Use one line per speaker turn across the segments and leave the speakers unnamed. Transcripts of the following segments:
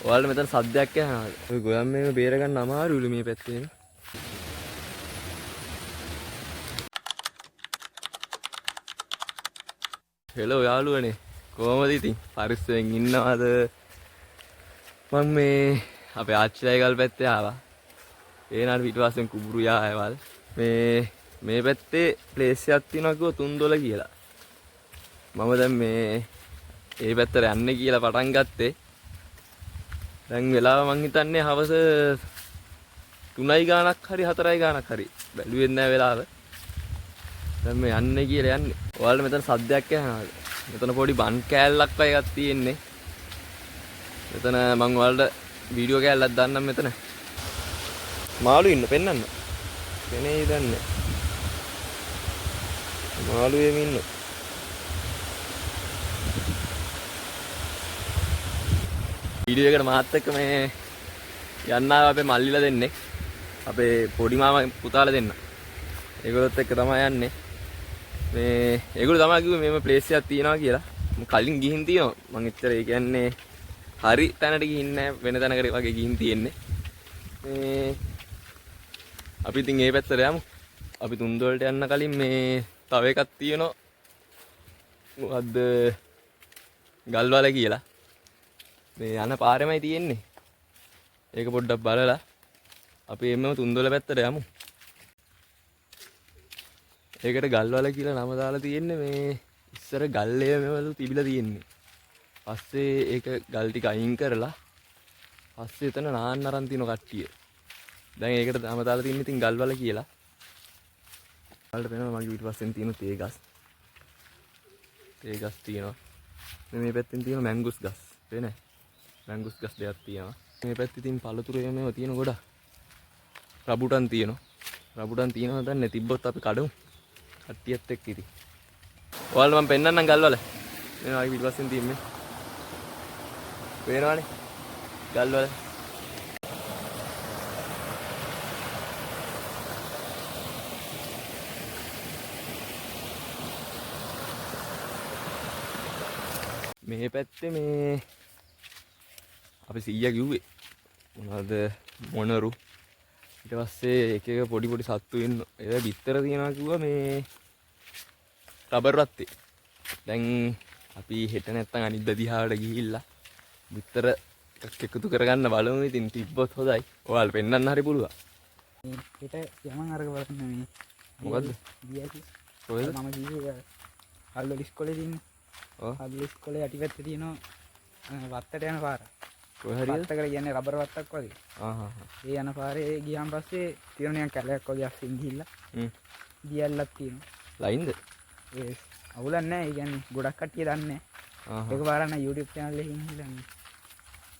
ඔයාලට මෙතන සද්දයක් ඇහෙනවද? ඔය ගොයම් මේව බේර ගන්න අමාරුලු මේ පැත්තේ. හෙලෝ යාළුවනේ. කොහමද ඉතින්? පරිස්සමෙන් ඉන්නවද? මම මේ අපේ ආච්චිලා ගල් පැත්තේ ආවා. ඒනාට පිටුපස්සෙන් කුඹුරු යායවල්. මේ පැත්තේ ප්ලේස් එකක් තියෙනවා කිව්ව තුන්දොල කියලා. මම දැන් ඒ පැත්තට යන්න කියලා පටන් ගත්තේ. දැන් වෙලාව මං හිතන්නේ හවස 3යි ගානක් හරි 4යි ගානක් හරි. බැලුවෙත් නෑ වෙලාව. දැන් මේ යන්නේ කියලා යන්නේ. ඔයාලට මෙතන සද්දයක් ඇහෙනවද? මෙතන පොඩි බන් කෑල්ලක් වගේ එකක් තියෙන්නේ. මෙතන මං ඔයාලට වීඩියෝ කෑල්ලක් දාන්නම් මෙතන. මාළු ඉන්න පෙන්නන්න. කෙනේ දන්නේ. මාළු එමු ඉන්න. වීඩියෝ එකට මාත් එක්ක මේ යන්න ආව අපේ මල්ලිලා දෙන්නේ. අපේ පොඩි මාමා පුතාලා දෙන්න. ඒගොල්ලොත් එක්ක තමයි යන්නේ. ඒගොල්ලෝ තමයි කිව්වේ මේම ප්ලේස් එකක් තියෙනවා කියලා. මම කලින් ගිහින් තියෙනවා. මම එච්චර ඒ කියන්නේ හරි තැනට ගිහින් නැහැ. වෙන තැනකට වගේ ගිහින් තියෙන්නේ. අපි ඉතින් මේ පැත්තට යමු. අපි තුන්දොලට යන්න කලින් තව එකක් තියෙනවා. මොකද්ද? ගල්වල කියලා. යන පාරෙමයි තියෙන්නේ. ඒක පොඩ්ඩක් බලලා අපි එම්මම තුන්දොල පැත්තට යමු. ඒකට ගල්වල කියලා නම දාලා තියෙන්නේ ඉස්සර ගල්ලේ මේවලු තිබිලා තියෙන්නේ. පස්සේ ඒක ගල් ටික අයින් කරලා පස්සේ එතන නාන්න අරන් තිනු කට්ටිය. දැන් ඒකට නම දාලා තින්නේ ඉතින් ගල්වල කියලා. වලට වෙනවා මගේ පිටපස්සෙන් තියෙන තේ ගස්. තේ ගස් තියෙනවා. මේ පැත්තෙන් තියෙන මැංගුස් ගස්. පේන්නේ? මැංගුස් ගස් දෙකක් තියෙනවා. මේ පැත්තේ තියෙන පළතුරු මේවා තියෙන ගොඩක්. රබුටන් තියෙනවා. රබුටන් තියෙනවා දැන් තිබ්බොත් අපි කඩමු. කට්ටියත් එක්ක ඉතින්. ඔයාලට මම පෙන්නන්නම් ගල්වල. මේ වගේ පිටපස්සෙන් තියෙන්නේ. පේනවනේ? ගල්වල. මේ පැත්තේ අපි 100 කිව්වේ මොනවද මොනරු ඊට පස්සේ එක එක පොඩි පොඩි සත්තු ඉන්න ඒවා බිත්තර තියනවා කිව්වා රබර් රත්තේ. දැන් අපි හෙට නැත්තම් අනිද්දා දිහාවට ගිහිල්ලා බිත්තර එකක් එකතු කරගන්න බලමු. ඉතින් තිබ්බොත් හොඳයි. ඔයාලා පෙන්නන්න හරි පුළුවන්.
හෙට යමන් අරක බලන්න මේ
මොකද්ද?
ගියාකි.
කොහෙද?
මම ගියේ හල්ලෝ ඉස්කෝලේ තියෙන්නේ.
ඔව්.
හල්ලෝ ඉස්කෝලේ යටිපැත්තේ තියෙනවා වත්තට යන පාර.
කොහේ හරියද?
වත්තකට කියන්නේ රබර් වත්තක් වගේ. ඒ යන පාරේ ගියාන් පස්සේ තියෙන නිකන් කැලයක් වගේ අස්සින් ගිහිල්ලා. දියල්ලක් තියෙනවා.
ලයින්ද?
ඒ අවුලක් නැහැ. ඒ කියන්නේ ගොඩක් කට්ටිය දන්නේ නැහැ. ඒක පාරක් නෑ YouTube channel එකකින් හිල්ලන්නේ.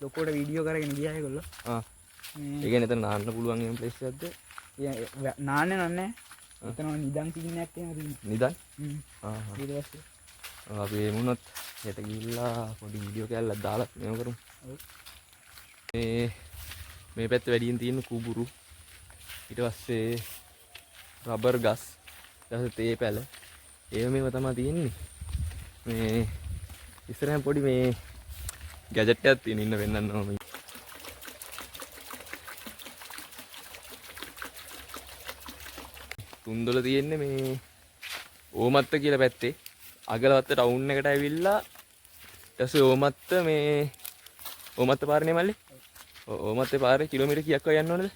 ලොකෝට වීඩියෝ කරගෙන ගියා ඒගොල්ලෝ.
ඒ කියන්නේ එතන නාන්න පුළුවන් එහෙම ප්ලේස් එකක්ද?
නාන්නේ නන්නේ. එතන නිදන් සීන් එකක් එහෙම තියෙනවා.
නිදන්?
ඊට පස්සේ
අපි එමුණොත් හෙට ගිහිල්ලා පොඩි වීඩියෝ කෑල්ලක් දාලා මේව කරමු.
ඔව්.
මේ පැත්තේ වැඩියෙන් තියෙන කුඹුරු. ඊට පස්සේ රබර් ගස්. ඊට පස්සේ තේ පැල. මේව තමයි තියෙන්නේ. ඉස්සරහින් පොඩි ගැජට් එකක් තියෙන ඉන්න වෙන්නන්න ඕන. තුන්දොල තියෙන්නේ ඕමත්ත කියලා පැත්තේ. අගලවත්ත ටවුන් එකට ඇවිල්ලා ඊට පස්සේ ඕමත්ත පාරනේ මල්ලි. ඕමත්තේ පාරේ කිලෝමීටර් කීයක් වගේ යන්න ඕනද?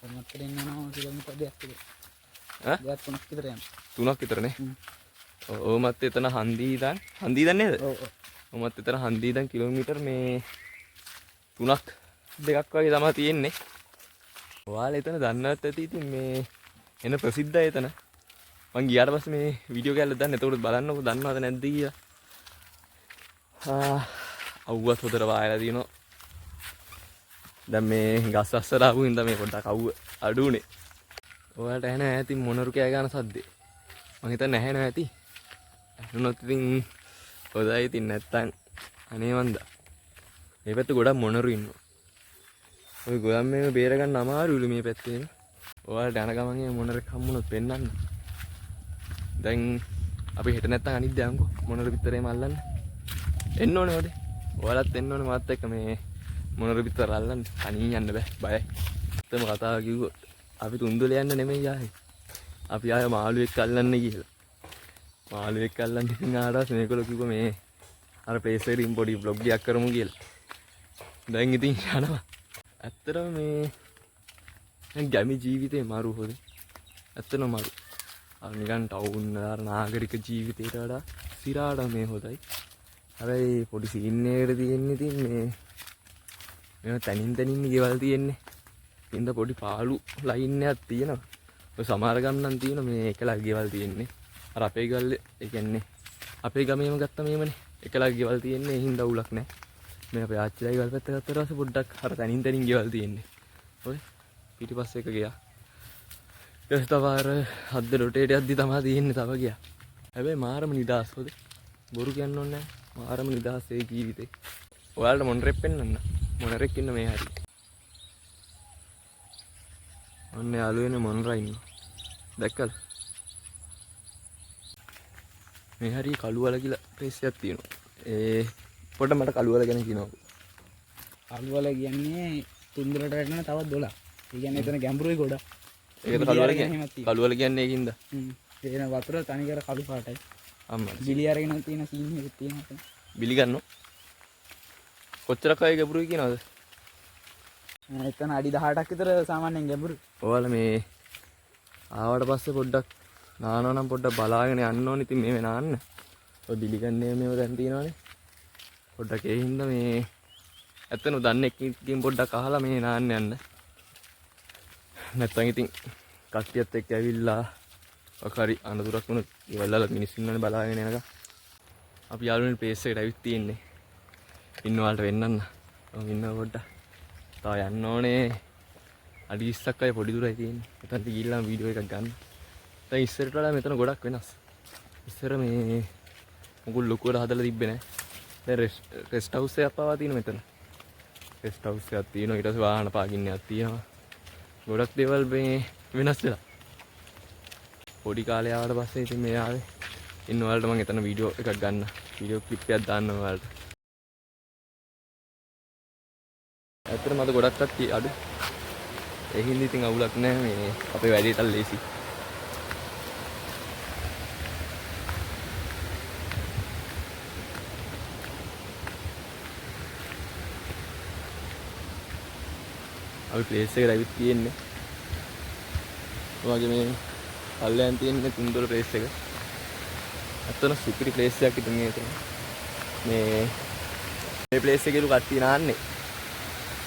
ඕමත්තට එන්නවා කිලෝමීටර් 2ක් විතර.
ඈ?
2ක් 3ක් විතර යනවා.
3ක් විතරනේ. ඕමත්තේ එතන හන්දිදන් නේද?
ඔව්.
ඕමත්තේ එතන හන්දිදන් කිලෝමීටර් 3ක් 2ක් වගේ තමයි තියෙන්නේ. ඔයාලා එතන දන්නවත් ඇති ඉතින් එන ප්‍රසිද්ධයි එතන. මං ගියාට පස්සේ වීඩියෝ කෑල්ලක් දාන්න. එතකොට බලන්නකො දන්නවද නැද්ද කියලා. අවුවත් හොදට වායලා තියෙනවා. දැන් ගස් අස්සර ආපු හින්දා පොඩ්ඩක් අවුව අඩු උනේ. ඔයාලට ඇහෙන ඇති මොනරු කෑ ගන්න සද්දේ. මං හිතන්නේ ඇහෙනවා ඇති. ඇහුනොත් ඉතින් හොඳයි. ඉතින් නැත්තම් අනේ වන්දා. මේ පැත්තේ ගොඩක් මොනරු ඉන්නවා. ඔය ගොයම් මේව බේර ගන්න අමාරුලු මේ පැත්තේ. ඔයාලට යන ගමන් මොනරෙක් හම්බුනොත් පෙන්නන්න. දැන් අපි හෙට නැත්තම් අනිද්දා යන්කෝ මොනර පිටරේම අල්ලන්න. එන්න ඕනේ ඔතේ. ඔයාලත් එන්න ඕනේ මාත් එක්ක මොනර පිටර අල්ලන්නේ තනියෙන් යන්න බෑ බයයි. ඇත්තම කතාව කිව්වොත් අපි තුන්දුල යන්න නෙමෙයි ආයේ. අපි ආයේ මාළුවෙක් අල්ලන්න කියලා. මාළුවෙක් අල්ලන්න ඉතින් ආඩස් මේකල කිව්වා මේ අර ප්ලේස් එකකින් පොඩි vlog එකක් කරමු කියලා. දැන් ඉතින් යනවා. ඇත්තටම මේ දැන් ගැමි ජීවිතේ මාරු හොදේ. ඇත්තටම මාරු. අර නිකන් ටවුන් වල නාගරික ජීවිතයට වඩා සිරාට මේ හොදයි. හැබැයි පොඩි සීන් එකකට තියෙන්නේ ඉතින් මේ තනින් තනින් ගෙවල් තියෙන්නේ. ඉතින් පොඩි පාළු ලයින් එකක් තියෙනවා. ඔය සමහර ගම්නම් තියෙන මේ එකලා ගෙවල් තියෙන්නේ. අර අපේ ගල්ල ඒ කියන්නේ අපේ ගමේම ගත්ත මේමනේ. එකලා ගෙවල් තියෙන්නේ. ඒ හින්දා උලක් නැහැ. මේ අපේ ආච්චිලා ගෙවල් පැත්ත ගත්තා ඊට පස්සේ පොඩ්ඩක් අර තනින් තනින් ගෙවල් තියෙන්නේ. ඔය පිටිපස්සේ එක ගියා. ඊට තවර හද්ද රොටේට යද්දි තමයි තියෙන්නේ තව ගියා. හැබැයි මාරම නිදාස් හොද. බොරු කියන්න ඕනේ නැහැ. මාරම නිදාස් ඒ ජීවිතේ. ඔයාලට මොනරෙක් පෙන්නන්න. මොනරෙක් ඉන්න මේ හැටි. ඔන්න යාළුවනේ මොනරා ඉන්න. දැක්කද? මේ හරි කළුවල කියලා ප්ලේස් එකක් තියෙනවා. පොඩ මට කළුවල ගැන කියනවා.
කළුවල කියන්නේ තුන්දරට වැටෙන තව 12. ඒ කියන්නේ එතන ගැඹුරුයි ගොඩ.
ඒකද කළුවල කියන්නේ. කළුවල කියන්නේ ඒකින්ද.
තේන වතුර තනිකර කළු පාටයි.
අම්මා.
බිලි අරගෙන තියෙන සීන් එකක් තියෙනවා.
බිලි ගන්නෝ. කොච්චරක් අය ගැඹුරුයි කියනවද?
එතන අඩි 18ක් විතර සාමාන්‍යයෙන් ගැඹුරුයි.
ඔයාලා මේ ආවට පස්සේ පොඩ්ඩක් නානවා නම් පොඩ්ඩක් බලාගෙන යන්න ඕනේ. ඉතින් මේ නාන්න. ඔය බිලි ගන්නේ මේව දැන් තියෙනවානේ. පොඩ්ඩක් ඒ හින්දා මේ ඇත්තනු දන්නේ එක්කින් පොඩ්ඩක් අහලා මේ නාන්න යන්න. නැත්තම් ඉතින් කට්ටියත් එක්ක ඇවිල්ලා ඔකරි අනතුරක් වුණොත් ඉවල්ලා මිනිස්සුන්වනේ බලාගෙන යනකම් අපි යාළුවනේ ප්ලේස් එකට ඇවිත් තියෙන්නේ. ඉන්නවලට වෙන්නන්න. ඔව් ඉන්න පොඩ්ඩක්. තා යන්න ඕනේ. අඩි 20ක් අය පොඩි දුරයි තියෙන්නේ. එතනට ගිහිල්ලාම වීඩියෝ එකක් ගන්න. දැන් ඉස්සරට වඩා මෙතන ගොඩක් වෙනස්. ඉස්සර මේ මුකුල් ලොකුවට හදලා තිබ්බේ නැහැ. දැන් රෙස්ට් හවුස් එකක් පවා තියෙනවා මෙතන. රෙස්ට් හවුස් එකක් තියෙනවා. ඊට පස්සේ වාහන පාකින් එකක් තියෙනවා. ගොඩක් දේවල් මේ වෙනස් වෙලා. පොඩි කාලේ ආවට පස්සේ ඉතින් මේ ආවේ ඉන්න ඔයාලට මම එතන වීඩියෝ එකක් ගන්න. වීඩියෝ ක්ලිප් එකක් දාන්න ඔයාලට. ඇත්තටම අද ගොඩක් කට්ටිය අඩු. ඒ හින්දා ඉතින් අවුලක් නැහැ මේ අපේ වැඩේට ලේසි. අපි ප්ලේස් එකට ඇවිත් තියෙන්නේ. ඔයගේ මේ පල්ලෙන් තියෙන්නේ තුන්දොල ප්ලේස් එක. අතන සුපිරි ප්ලේස් එකක් ඉතින් මේක. මේ ප්ලේස් එකේ කට්ටිය නාන්නේ.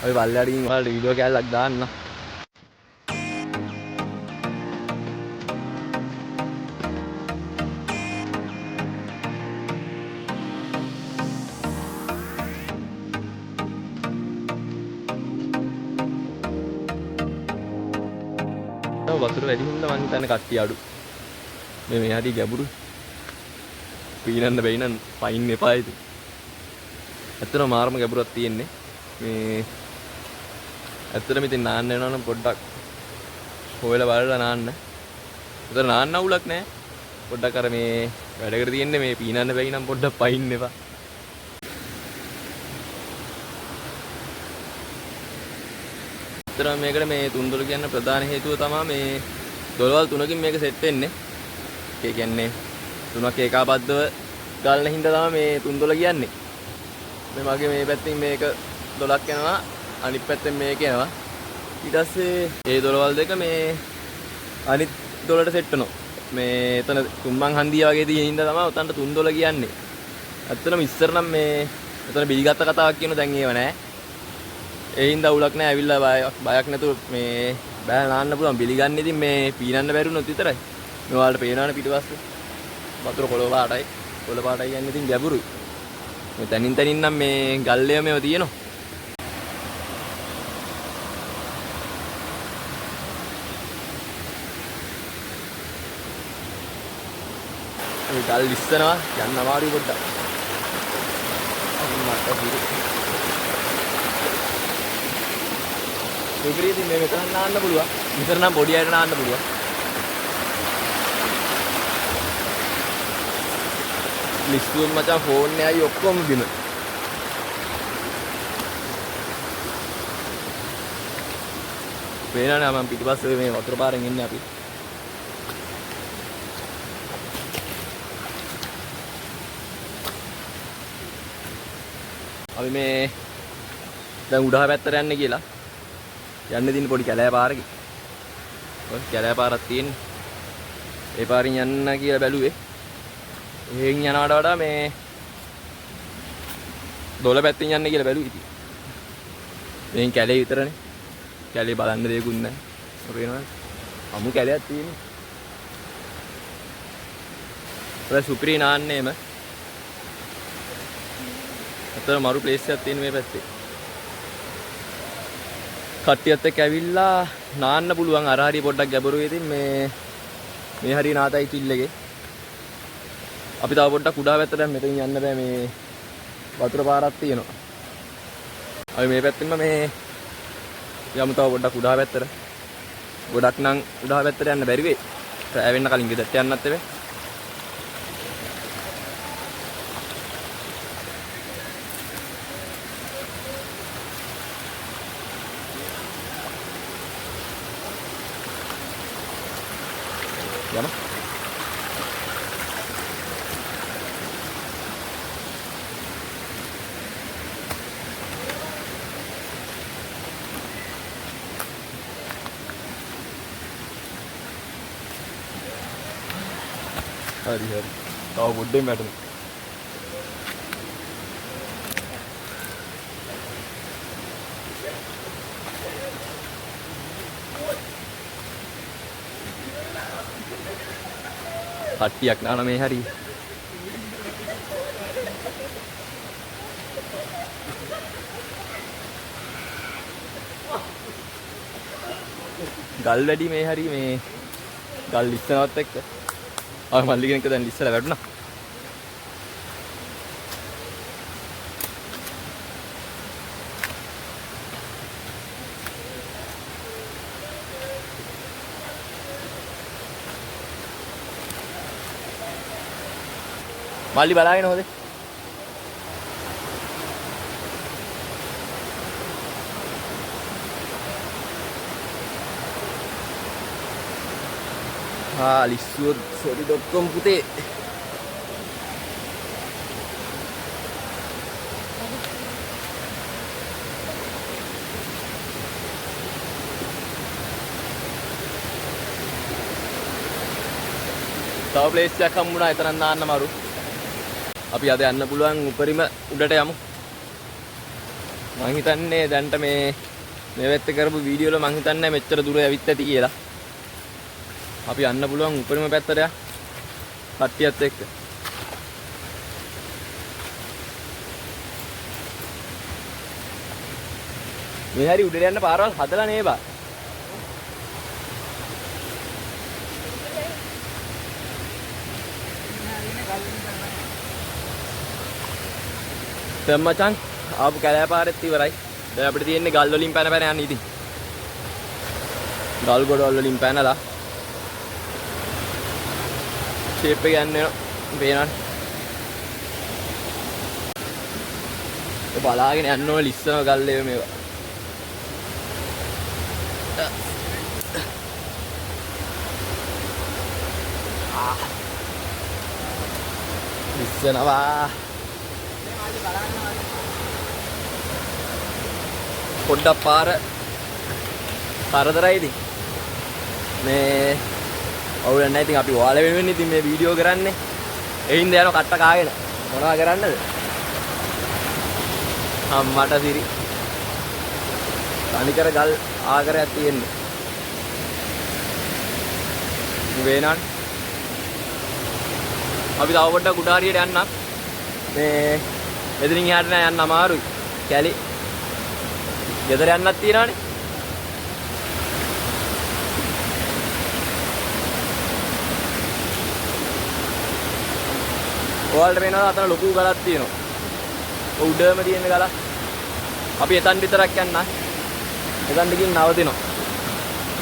අපි පල්ලෙහාට ගිහින් ඔයාලට වීඩියෝ කැලක් දාන්න. වතුර වැඩි හින්දා මං හිතන්නේ කට්ටිය අඩු. මේ හරි ගැඹුරු. පීනන්න බැයි නම් පයින් එපා ඉතින්. ඇත්තටම මාරම ගැඹුරක් තියෙන්නේ. මේ ඇත්තටම ඉතින් නාන්න වෙනවා නම් පොඩ්ඩක් හොයලා බලලා නාන්න. උතර නාන්න අවුලක් නැහැ. පොඩ්ඩක් අර මේ වැඩකට තියෙන්නේ මේ පීනන්න බැයි නම් පොඩ්ඩක් පයින් එපා. මේකට මේ තුන්දොල කියන ප්‍රධාන හේතුව තමයි මේ දොළවල් තුනකින් මේක සෙට් වෙන්නේ. ඒ කියන්නේ තුනක් ඒකාබද්ධව ගලන හින්දා තමයි මේ තුන්දොල කියන්නේ. මේ මගේ මේ පැත්තෙන් මේක 12ක් යනවා අනිත් පැත්තෙන් මේක යනවා. ඊට පස්සේ ඒ දොළවල් දෙක මේ අනිත් දොලට සෙට් වෙනවා. මේ එතන තුම්මන් හන්දිය වගේ තියෙන හින්දා තමයි උතන්ට තුන්දොල කියන්නේ. ඇත්තටම ඉස්සර නම් මේ එතන බිලිගත්ත කතාවක් කියන දැන් ඒව නෑ. ඒ හින්දා උලක් නැහැ ඇවිල්ලා බයක් නැතුව මේ බෑ නාන්න පුළුවන් බිලි ගන්න ඉතින් මේ පීනන්න බැරි වුණොත් විතරයි මේ ඔයාලට පේනවනේ පිටිපස්සේ වතුර කොළ පාටයි කියන්නේ ඉතින් ගැඹුරුයි මේ තනින් තනින් නම් මේ ගල්ලේ මේව තියෙනවා මේ ගල් ඉස්සනවා යන්න අමාරුයි පොඩ්ඩක් ඒකෙදි මේ මෙතන නාන්න පුළුවන්. විතර නම් පොඩි අයට නාන්න පුළුවන්. ලිස්තුන් මචං ෆෝන් එකයි ඔක්කොම බිම. පේනවනේ මම පිටිපස්සේ මේ වතුර පාරෙන් එන්නේ අපි. අපි මේ දැන් උඩහ පැත්තට යන්නේ කියලා. යන්න දින පොඩි කැලෑ පාරකින්. ඔය කැලෑ පාරක් තියෙන්නේ. ඒ පාරින් යන්න කියලා බැලුවේ. එහෙන් යනවට වඩා මේ දොළ පැත්තෙන් යන්න කියලා බැලුවේ ඉතින්. මේන් කැලේ විතරනේ. කැලේ බලන්න දෙයක්වත් නැහැ. ඔරේනවා. අමු කැලයක් තියෙන්නේ. ඔය සුපිරි නාන්නේම. අතර මරු ප්ලේස් එකක් තියෙන මේ පැත්තේ. කට්ටියත් එක්ක ඇවිල්ලා නාන්න පුළුවන් අර හරිය පොඩ්ඩක් ගැඹුරුයි ඉතින් මේ හරිය නාතයි කිල් එකේ. අපි තව පොඩ්ඩක් උඩා පැත්තට මෙතෙන් යන්න බෑ මේ වතුර පාරක් තියෙනවා. අපි මේ පැත්තෙන්ම මේ යමු තව පොඩ්ඩක් උඩා පැත්තට. ගොඩක් නම් උඩා පැත්තට යන්න බැරි වෙයි. රැ වෙන්න කලින් ගෙදරට යන්නත් එපේ. යමු. හරි හරි. තව පොඩ්ඩෙන් වැටෙමු. කට්ටියක් නාන මේ හරි. ගල් වැඩි මේ හරි මේ ගල් ඉස්සනවත් එක්ක. ආ මල්ලි කෙනෙක් දැන් ඉස්සලා වැටුණා. මල්ලි බලාගෙන හොදේ. ලිස්සුව සොරි.com පුතේ. තව ප්ලේස් එකක් හම්බුණා එතනක් නාන්න මාරු. අපි අද යන්න පුළුවන් උඩරිම උඩට යමු. මං හිතන්නේ දැන්ට මේ පැත්තේ කරපු වීඩියෝ වල මං හිතන්නේ මෙච්චර දුර ඇවිත් ඇති කියලා. අපි යන්න පුළුවන් උඩරිම පැත්තට යා. කට්ටියත් එක්ක. මේ හරි උඩට යන්න පාරවල් හදලා නේ බා. දැන් මචං ආපු කැලෑ පාරෙත් ඉවරයි. දැන් අපිට තියෙන්නේ ගල් වලින් පැන පැන යන්න ඉතින්. ගල් ගොඩවල් වලින් පැනලා ෂේප් එක යන්න වෙනවා. ඒ බලාගෙන යන්න ඕන ලිස්සන ගල් ඒව මේවා. ලිස්සනවා. පොඩ්ඩක් පාර කරදරයි ඉතින් මේ අවුල නැහැ. ඉතින් අපි ඔයාලා වෙනුවෙන් ඉතින් මේ වීඩියෝ කරන්නේ. එයින්ද යන කට්ට කාගෙන මොනවා කරන්නද? අම්මට සිරි. තනිකර ගල් ආකරයක් තියෙන්නේ. වේනන් අපි තව පොඩ්ඩක් උඩ හරියට යන්න. මේ එදිරින් එහාට නෑ යන්න අමාරුයි. කැලේ ගෙදර යන්නත් තියනවානේ. ඔයාලට වෙනවා අතන ලොකු ගලක් තියෙනවා. ඔය උඩම තියෙන ගල. අපි එතන විතරක් යන්න. එතන ගිහින් නවතිනවා.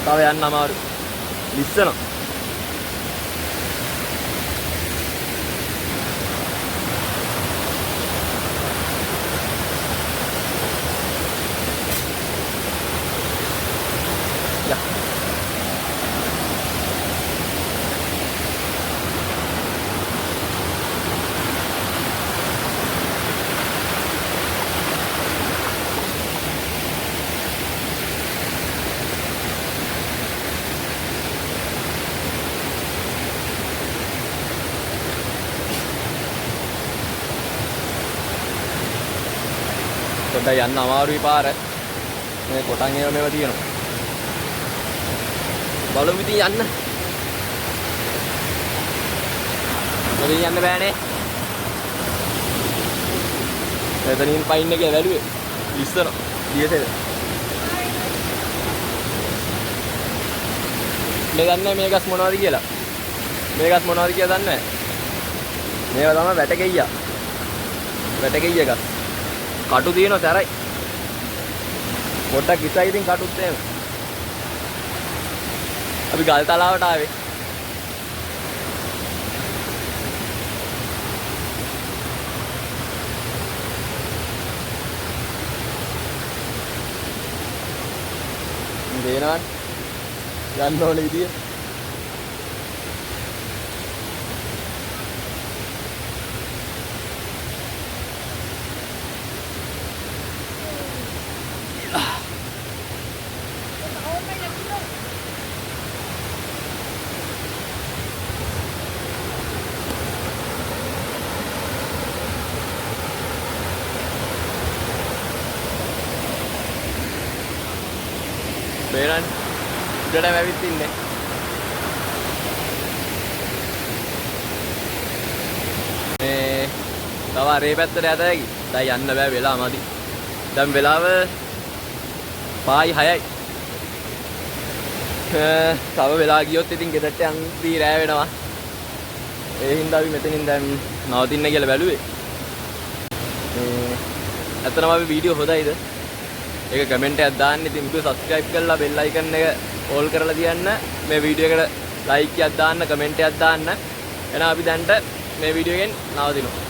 තව යන්න අමාරුයි. ලිස්සනවා. දැන් යන්න අමාරුයි පාර. මේ කොටන් ඒවා මේවා තියෙනවා. බලමු ඉතින් යන්න. මෙතන යන්න බෑනේ. එතනින් පයින් එකේ වැළුවේ. ඉස්සර. දියසෙද. මේ දන්නේ මේ ගස් මොනවද කියලා. මේ ගස් මොනවද කියලා දන්නේ නැහැ. මේවා තමයි වැටකෙයියා. වැටකෙයිය ගස්. කටු තියෙනවා සැරයි. පොඩ්ඩක් ඉස්සයි ඉතින් කටුත් එහෙම. අපි ගල් තලාවට ආවේ. දේනාන් යන්න ඕන විදිය. බේරන් උඩට වැවිත් ඉන්නේ. මේ තව අරේ පැත්තට යත හැකි. දැන් යන්න බෑ වෙලා මදි. දැන් වෙලාව 5:06යි. තව වෙලා ගියොත් ඉතින් ගෙදරට යන්න දී රෑ වෙනවා. ඒ හින්දා අපි මෙතනින් දැන් නවතින්න කියලා බැලුවේ. ඇත්තටම අපි වීඩියෝ හොදයිද? ඒක කමෙන්ට් එකක් දාන්න. ඉතින් video subscribe කරලා bell icon එක all කරලා තියන්න. මේ වීඩියෝ එකට like එකක් දාන්න, කමෙන්ට් එකක් දාන්න. එහෙනම් අපි දැන්ට මේ වීඩියෝ එකෙන් නවතිනවා.